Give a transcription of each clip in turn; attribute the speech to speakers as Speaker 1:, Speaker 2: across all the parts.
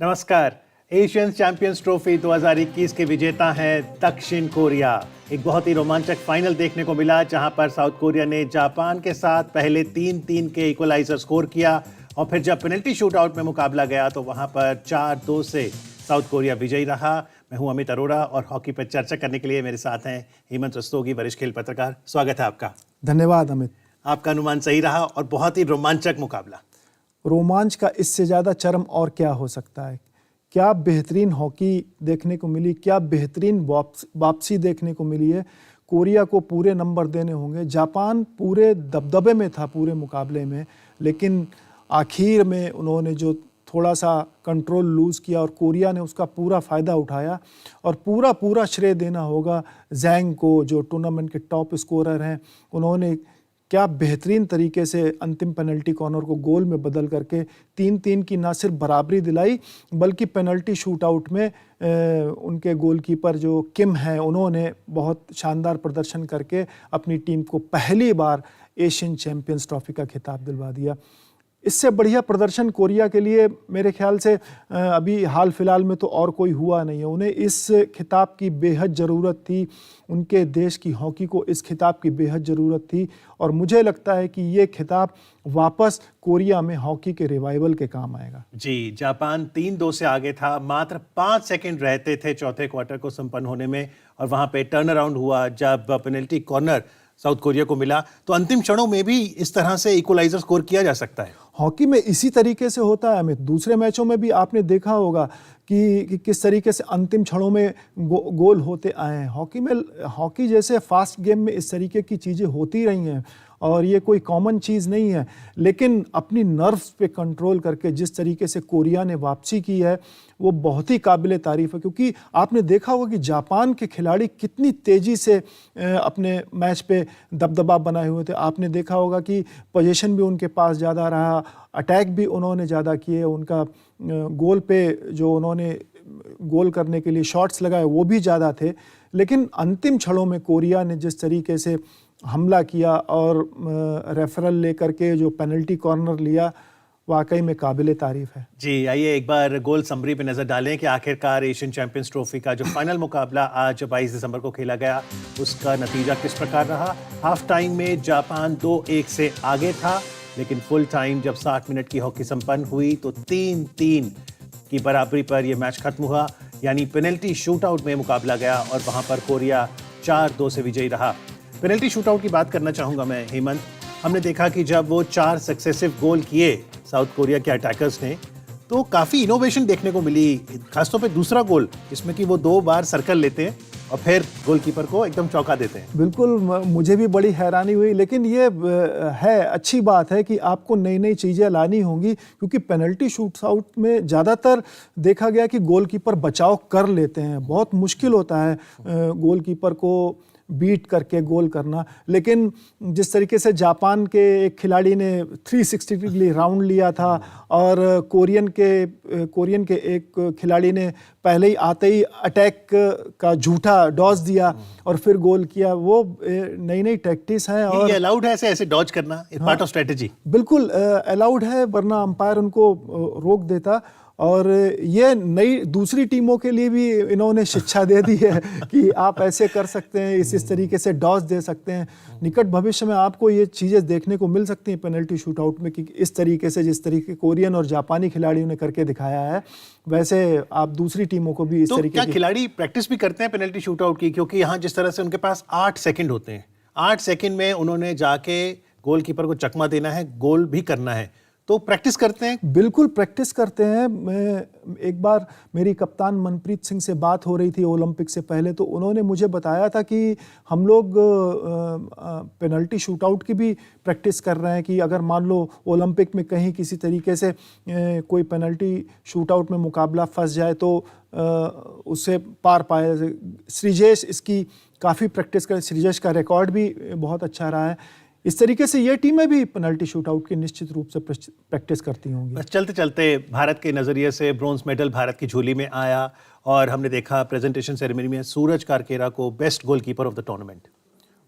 Speaker 1: नमस्कार। Asian champions trophy 2021 के विजेता हैं दक्षिण कोरिया। एक बहुत ही रोमांचक फाइनल देखने को मिला जहां पर साउथ कोरिया ने जापान के साथ पहले 3-3 के इक्वलाइजर स्कोर किया और फिर जब पेनल्टी शूटआउट में मुकाबला गया तो वहां पर 4-2 से साउथ कोरिया विजयी रहा। मैं हूं अमित अरोड़ा और हॉकी पर चर्चा करने के लिए मेरे साथ हैं हेमंत रस्तोगी, वरिष्ठ खेल पत्रकार। स्वागत है आपका।
Speaker 2: धन्यवाद अमित।
Speaker 1: आपका अनुमान सही रहा और बहुत ही रोमांचक मुकाबला।
Speaker 2: रोमांच का इससे ज़्यादा चरम और क्या हो सकता है। क्या बेहतरीन हॉकी देखने को मिली, क्या बेहतरीन वापसी देखने को मिली है। कोरिया को पूरे नंबर देने होंगे। जापान पूरे दबदबे में था पूरे मुकाबले में, लेकिन आखिर में उन्होंने जो थोड़ा सा कंट्रोल लूज़ किया और कोरिया ने उसका पूरा फ़ायदा उठाया। और पूरा श्रेय देना होगा जैंग को, जो टूर्नामेंट के टॉप स्कोरर हैं। उन्होंने क्या बेहतरीन तरीके से अंतिम पेनल्टी कॉर्नर को गोल में बदल करके 3-3 की न सिर्फ बराबरी दिलाई, बल्कि पेनल्टी शूटआउट में उनके गोलकीपर जो किम हैं, उन्होंने बहुत शानदार प्रदर्शन करके अपनी टीम को पहली बार एशियन चैंपियंस ट्रॉफी का खिताब दिलवा दिया। इससे बढ़िया प्रदर्शन कोरिया के लिए मेरे ख्याल से अभी हाल फिलहाल में तो और कोई हुआ नहीं है। उन्हें इस खिताब की बेहद ज़रूरत थी, उनके देश की हॉकी को इस खिताब की बेहद ज़रूरत थी और मुझे लगता है कि ये खिताब वापस कोरिया में हॉकी के रिवाइवल के काम आएगा।
Speaker 1: जी, जापान 3-2 से आगे था। मात्र 5 सेकंड रहते थे चौथे क्वार्टर को संपन्न होने में और वहां पे टर्न अराउंड हुआ जब पेनल्टी कॉर्नर साउथ कोरिया को मिला। तो अंतिम क्षणों में भी इस तरह से इक्वलाइजर स्कोर किया जा सकता है।
Speaker 2: हॉकी में इसी तरीके से होता है अमित। दूसरे मैचों में भी आपने देखा होगा कि किस तरीके से अंतिम क्षणों में गोल होते आए हैं। हॉकी जैसे फास्ट गेम में इस तरीके की चीज़ें होती रही हैं और ये कोई कॉमन चीज़ नहीं है। लेकिन अपनी नर्व्स पे कंट्रोल करके जिस तरीके से कोरिया ने वापसी की है वो बहुत ही काबिले तारीफ़ है, क्योंकि आपने देखा होगा कि जापान के खिलाड़ी कितनी तेज़ी से अपने मैच पे दबदबा बनाए हुए थे। आपने देखा होगा कि पोजीशन भी उनके पास ज़्यादा रहा, अटैक भी उन्होंने ज़्यादा किए, उनका गोल पे जो उन्होंने गोल करने के लिए शॉट्स लगाए वो भी ज़्यादा थे। लेकिन अंतिम क्षणों में कोरिया ने जिस तरीके से हमला किया और रेफरल लेकर के जो पेनल्टी कॉर्नर लिया, वाकई में काबिले तारीफ है।
Speaker 1: जी, आइए एक बार गोल समरी पे नजर डालें कि आखिरकार एशियन चैंपियंस ट्रॉफी का जो फाइनल मुकाबला आज 22 दिसंबर को खेला गया उसका नतीजा किस प्रकार रहा। हाफ टाइम में जापान 2-1 से आगे था, लेकिन फुल टाइम जब 60 मिनट की हॉकी संपन्न हुई तो 3-3 की बराबरी पर यह मैच खत्म हुआ। यानी पेनल्टी शूटआउट में मुकाबला गया और वहां पर कोरिया 4-2 से विजयी रहा। पेनल्टी शूटआउट की बात करना चाहूंगा मैं हेमंत। हमने देखा कि जब वो 4 सक्सेसिव गोल किए साउथ कोरिया के अटैकर्स ने तो काफ़ी इनोवेशन देखने को मिली, खासतौर पे दूसरा गोल जिसमें कि वो 2 बार सर्कल लेते हैं और फिर गोलकीपर को एकदम चौंका देते हैं।
Speaker 2: बिल्कुल, मुझे भी बड़ी हैरानी हुई, लेकिन ये है अच्छी बात है कि आपको नई नई चीज़ें लानी होंगी, क्योंकि पेनल्टी शूटआउट में ज़्यादातर देखा गया कि गोलकीपर बचाव कर लेते हैं। बहुत मुश्किल होता है गोलकीपर को बीट करके गोल करना। लेकिन जिस तरीके से जापान के एक खिलाड़ी ने 360 डिग्री राउंड लिया था और कोरियन के एक खिलाड़ी ने पहले ही आते ही अटैक का झूठा डॉज दिया और फिर गोल किया, वो नई नई टैक्टिक्स हैं। और
Speaker 1: ये अलाउड है ऐसे डॉज करना, पार्ट ऑफ स्ट्रेटजी?
Speaker 2: बिल्कुल अलाउड है, वरना अंपायर उनको रोक देता। और ये नई दूसरी टीमों के लिए भी इन्होंने शिक्षा दे दी है कि आप ऐसे कर सकते हैं, इस तरीके से डॉज दे सकते हैं। निकट भविष्य में आपको ये चीज़ें देखने को मिल सकती हैं पेनल्टी शूटआउट में कि इस तरीके से जिस तरीके कोरियन और जापानी खिलाड़ियों ने करके दिखाया है, वैसे आप दूसरी टीमों को भी इस तरीके
Speaker 1: क्या खिलाड़ी प्रैक्टिस भी करते हैं पेनल्टी शूटआउट की? क्योंकि यहाँ जिस तरह से उनके पास 8 सेकंड होते हैं, 8 सेकंड में उन्होंने जाके गोलकीपर को चकमा देना है, गोल भी करना है, तो प्रैक्टिस करते हैं?
Speaker 2: बिल्कुल प्रैक्टिस करते हैं। मैं एक बार मेरी कप्तान मनप्रीत सिंह से बात हो रही थी ओलंपिक से पहले, तो उन्होंने मुझे बताया था कि हम लोग पेनल्टी शूटआउट की भी प्रैक्टिस कर रहे हैं कि अगर मान लो ओलंपिक में कहीं किसी तरीके से कोई पेनल्टी शूटआउट में मुकाबला फंस जाए तो उससे पार पाए। श्रीजेश इसकी काफ़ी प्रैक्टिस कर, श्रीजेश का रिकॉर्ड भी बहुत अच्छा रहा है। इस तरीके से ये टीमें भी पेनल्टी शूटआउट की निश्चित रूप से प्रैक्टिस करती होंगी।
Speaker 1: बस चलते चलते भारत के नज़रिए से ब्रॉन्ज मेडल भारत की झोली में आया और हमने देखा प्रेजेंटेशन सेरेमनी में सूरज कारकेरा को best goalkeeper of the tournament.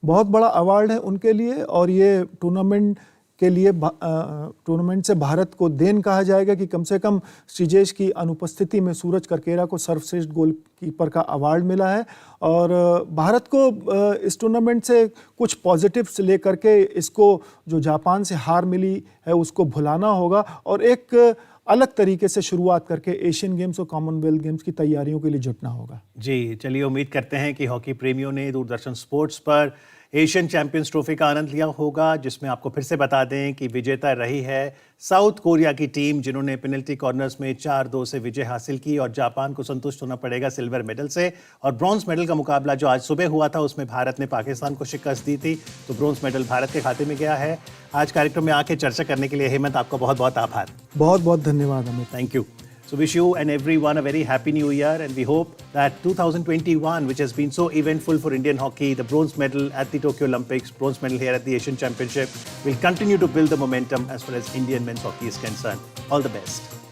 Speaker 2: बहुत बड़ा अवार्ड है उनके लिए और ये टूर्नामेंट के लिए टूर्नामेंट से भारत को देन कहा जाएगा कि कम से कम श्रीजेश की अनुपस्थिति में सूरज करकेरा को सर्वश्रेष्ठ गोलकीपर का अवार्ड मिला है। और भारत को इस टूर्नामेंट से कुछ पॉजिटिव्स लेकर के इसको जो जापान से हार मिली है उसको भुलाना होगा और एक अलग तरीके से शुरुआत करके एशियन गेम्स और कॉमनवेल्थ गेम्स की तैयारियों के लिए जुटना होगा।
Speaker 1: जी, चलिए उम्मीद करते हैं कि हॉकी प्रेमियों ने दूरदर्शन स्पोर्ट्स पर एशियन चैंपियंस ट्रॉफी का आनंद लिया होगा, जिसमें आपको फिर से बता दें कि विजेता रही है साउथ कोरिया की टीम, जिन्होंने पेनल्टी कॉर्नर्स में 4-2 से विजय हासिल की और जापान को संतुष्ट होना पड़ेगा सिल्वर मेडल से। और ब्रॉन्ज मेडल का मुकाबला जो आज सुबह हुआ था उसमें भारत ने पाकिस्तान को शिकस्त दी थी, तो ब्रॉन्ज मेडल भारत के खाते में गया है। आज कार्यक्रम में आके चर्चा करने के लिए हेमंत आपका बहुत बहुत आभार।
Speaker 2: बहुत बहुत धन्यवाद Amit.
Speaker 1: Thank you. So wish you and everyone a very happy new year, and we hope that 2021, which has been so eventful for Indian hockey, the bronze medal at the Tokyo Olympics, bronze medal here at the Asian Championship, will continue to build the momentum as far as Indian men's hockey is concerned. All the best.